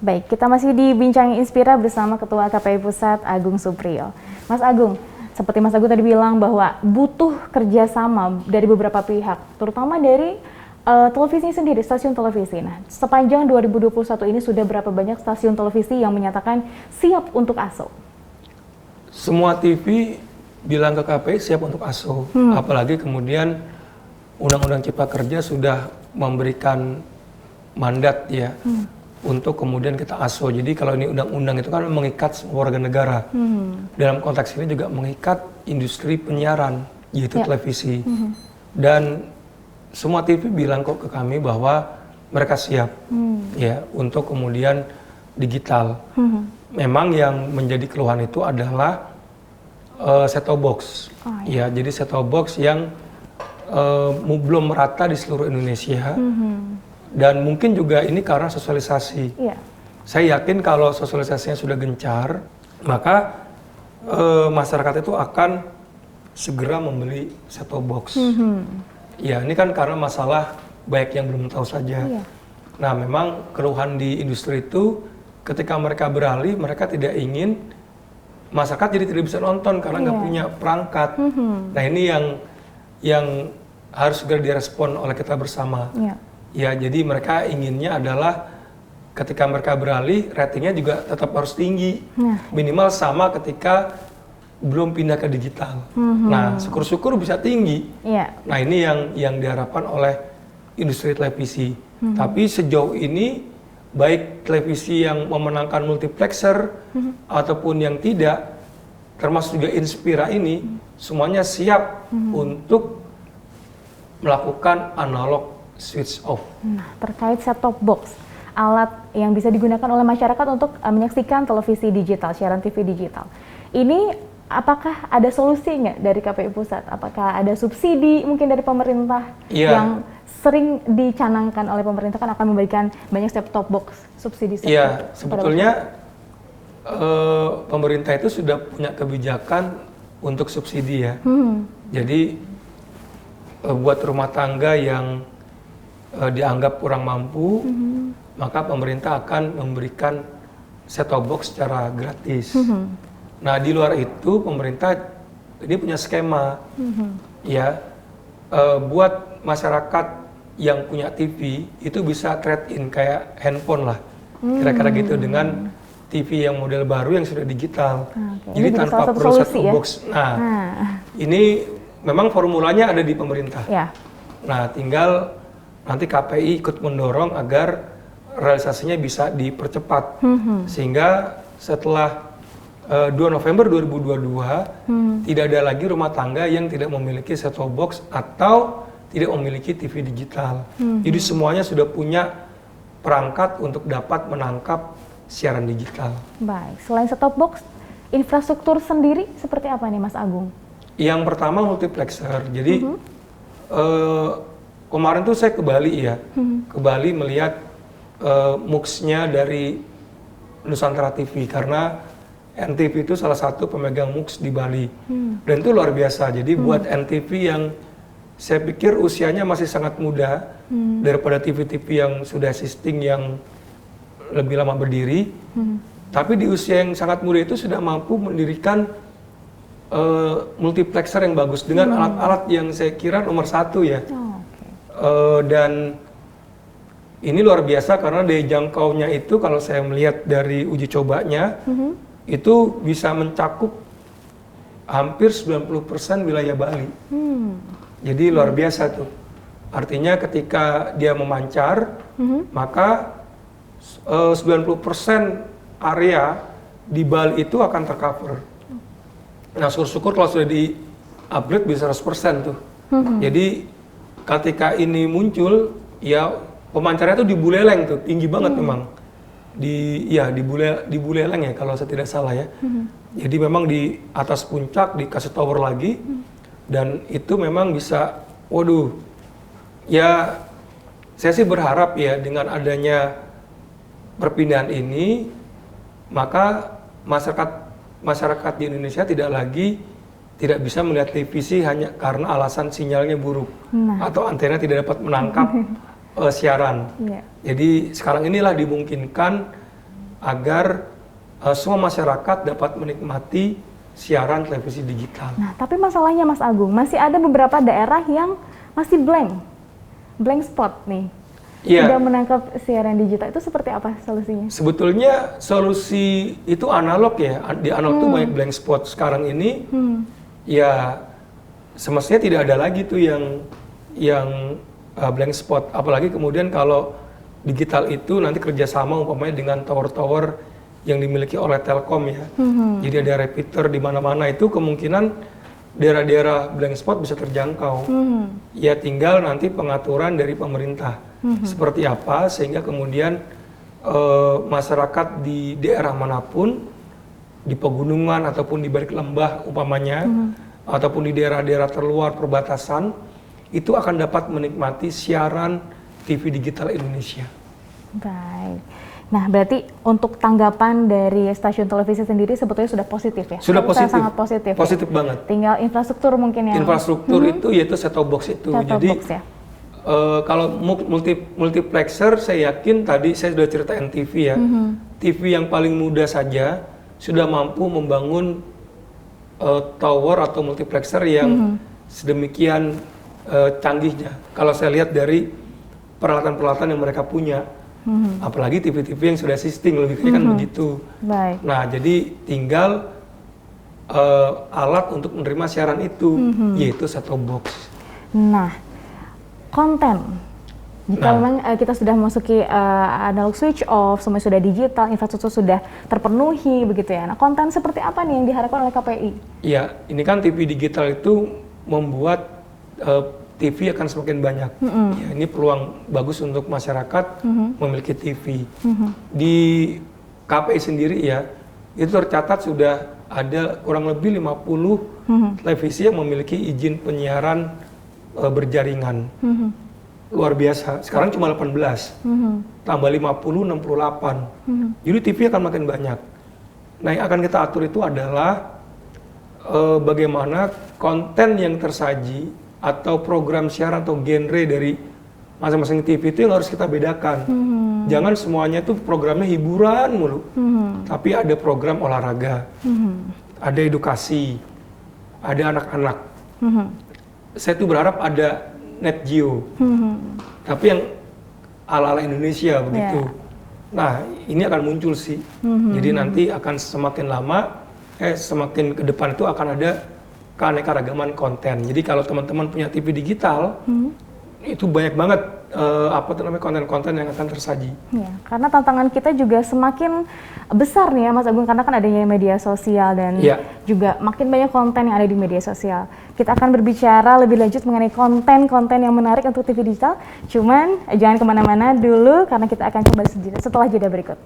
Baik, kita masih di Bincang Inspira bersama Ketua KPI Pusat Agung Supriyo. Mas Agung, seperti Mas Agung tadi bilang bahwa butuh kerjasama dari beberapa pihak, terutama dari televisi sendiri, stasiun televisi. Nah, sepanjang 2021 ini sudah berapa banyak stasiun televisi yang menyatakan siap untuk ASO? Semua TV bilang ke KPI siap untuk ASO, apalagi kemudian Undang-Undang Cipta Kerja sudah memberikan mandat ya untuk kemudian kita ASO. Jadi kalau ini undang-undang itu kan mengikat semua warga negara. Dalam konteks ini juga mengikat industri penyiaran, yaitu televisi. Dan semua TV bilang kok ke kami bahwa mereka siap ya untuk kemudian digital. Memang yang menjadi keluhan itu adalah set-top box. Ya, jadi set-top box yang belum merata di seluruh Indonesia. Dan mungkin juga ini karena sosialisasi. Saya yakin kalau sosialisasinya sudah gencar, maka masyarakat itu akan segera membeli set-top box. Ya, ini kan karena masalah baik yang belum tahu saja. Nah, memang keluhan di industri itu ketika mereka beralih, mereka tidak ingin masyarakat jadi tidak bisa nonton karena nggak punya perangkat. Nah, ini yang harus segera direspon oleh kita bersama. Ya, jadi mereka inginnya adalah ketika mereka beralih, ratingnya juga tetap harus tinggi. Minimal sama ketika belum pindah ke digital. Nah, syukur-syukur bisa tinggi. Nah, ini yang diharapkan oleh industri televisi. Tapi sejauh ini, baik televisi yang memenangkan multiplexer ataupun yang tidak, termasuk juga Inspira ini, semuanya siap untuk melakukan analog switch off. Nah, terkait set-top box, alat yang bisa digunakan oleh masyarakat untuk menyaksikan televisi digital, siaran TV digital. Ini apakah ada solusi nggak dari KPI Pusat? Apakah ada subsidi mungkin dari pemerintah yang sering dicanangkan oleh pemerintah kan akan memberikan banyak set-top box subsidi? Iya, sebetulnya pemerintah itu sudah punya kebijakan untuk subsidi ya. Jadi buat rumah tangga yang dianggap kurang mampu, maka pemerintah akan memberikan set-top box secara gratis. Nah, di luar itu pemerintah ini punya skema, ya, buat masyarakat yang punya TV itu bisa trade-in kayak handphone lah, kira-kira gitu dengan TV yang model baru yang sudah digital. Jadi tanpa perlu set-top box. Nah, ini memang formulanya ada di pemerintah. Nah, tinggal nanti KPI ikut mendorong agar realisasinya bisa dipercepat. Sehingga setelah 2 November 2022, tidak ada lagi rumah tangga yang tidak memiliki set-top box atau tidak memiliki TV digital. Jadi semuanya sudah punya perangkat untuk dapat menangkap siaran digital. Baik, selain set-top box, infrastruktur sendiri seperti apa nih Mas Agung? Yang pertama multiplexer. Jadi kemarin tuh saya ke Bali ya, ke Bali melihat MUX-nya dari Nusantara TV karena NTV itu salah satu pemegang MUX di Bali dan itu luar biasa. Jadi buat NTV yang saya pikir usianya masih sangat muda daripada TV-TV yang sudah existing yang lebih lama berdiri, tapi di usia yang sangat muda itu sudah mampu mendirikan multiplexer yang bagus dengan alat-alat yang saya kira nomor 1 ya. Dan ini luar biasa karena daya jangkaunya itu kalau saya melihat dari uji cobanya itu bisa mencakup hampir 90% wilayah Bali. Jadi luar biasa tuh. Artinya ketika dia memancar, maka 90% area di Bali itu akan tercover. Nah, syukur-syukur kalau sudah di-upgrade bisa 100% tuh. Jadi ketika ini muncul, ya pemancarnya tuh di Buleleng tuh, tinggi banget memang. Di Buleleng ya kalau saya tidak salah ya. Jadi memang di atas puncak dikasih tower lagi dan itu memang bisa, waduh, ya saya sih berharap ya dengan adanya perpindahan ini maka masyarakat di Indonesia tidak bisa melihat televisi hanya karena alasan sinyalnya buruk atau antena tidak dapat menangkap siaran. Jadi sekarang inilah dimungkinkan agar semua masyarakat dapat menikmati siaran televisi digital. Nah, tapi masalahnya Mas Agung, masih ada beberapa daerah yang masih blank spot nih. Iya. Tidak menangkap siaran digital, itu seperti apa solusinya? Sebetulnya solusi itu analog ya, di analog tuh banyak blank spot. Sekarang ini ya semestinya tidak ada lagi tuh yang blank spot. Apalagi kemudian kalau digital itu nanti kerjasama umpamanya dengan tower-tower yang dimiliki oleh Telkom ya. Jadi ada repeater di mana-mana, itu kemungkinan daerah-daerah blank spot bisa terjangkau. Ya tinggal nanti pengaturan dari pemerintah seperti apa sehingga kemudian masyarakat di daerah manapun, di pegunungan ataupun di balik lembah umpamanya, ataupun di daerah-daerah terluar perbatasan, itu akan dapat menikmati siaran TV digital Indonesia. Baik. Nah, berarti untuk tanggapan dari stasiun televisi sendiri sebetulnya sudah positif ya? Sudah positif. Sangat positif. Positif ya? banget. Tinggal infrastruktur mungkin yang... Infrastruktur itu yaitu set-top box itu. Set-top Jadi box, ya? Kalau multiplexer saya yakin tadi saya sudah cerita TV ya. TV yang paling mudah saja sudah mampu membangun tower atau multiplexer yang sedemikian canggihnya. Kalau saya lihat dari peralatan-peralatan yang mereka punya. Apalagi TV-TV yang sudah existing, logikanya kan begitu. Baik. Nah, jadi tinggal alat untuk menerima siaran itu, yaitu set-top box. Nah, konten. Jika memang kita sudah memasuki analog switch off, semua sudah digital, infrastruktur sudah terpenuhi, begitu ya. Nah, konten seperti apa nih yang diharapkan oleh KPI? Iya, ini kan TV digital itu membuat TV akan semakin banyak. Ya, ini peluang bagus untuk masyarakat memiliki TV. Di KPI sendiri ya, itu tercatat sudah ada kurang lebih 50 televisi yang memiliki izin penyiaran berjaringan. Luar biasa. Sekarang cuma 18. Tambah 50, 68. Jadi TV akan makin banyak. Nah, yang akan kita atur itu adalah bagaimana konten yang tersaji atau program siaran atau genre dari masing-masing TV itu yang harus kita bedakan. Jangan semuanya itu programnya hiburan mulu. Tapi ada program olahraga, ada edukasi, ada anak-anak. Saya tuh berharap ada Net Geo. Tapi yang ala-ala Indonesia begitu. Nah, ini akan muncul sih. Jadi nanti akan semakin lama, semakin ke depan itu akan ada keanekaragaman konten. Jadi kalau teman-teman punya TV digital, itu banyak banget konten-konten yang akan tersaji. Ya, karena tantangan kita juga semakin besar nih ya Mas Agung, karena kan adanya media sosial dan juga makin banyak konten yang ada di media sosial. Kita akan berbicara lebih lanjut mengenai konten-konten yang menarik untuk TV digital. Cuman jangan kemana-mana dulu karena kita akan kembali setelah jeda berikut.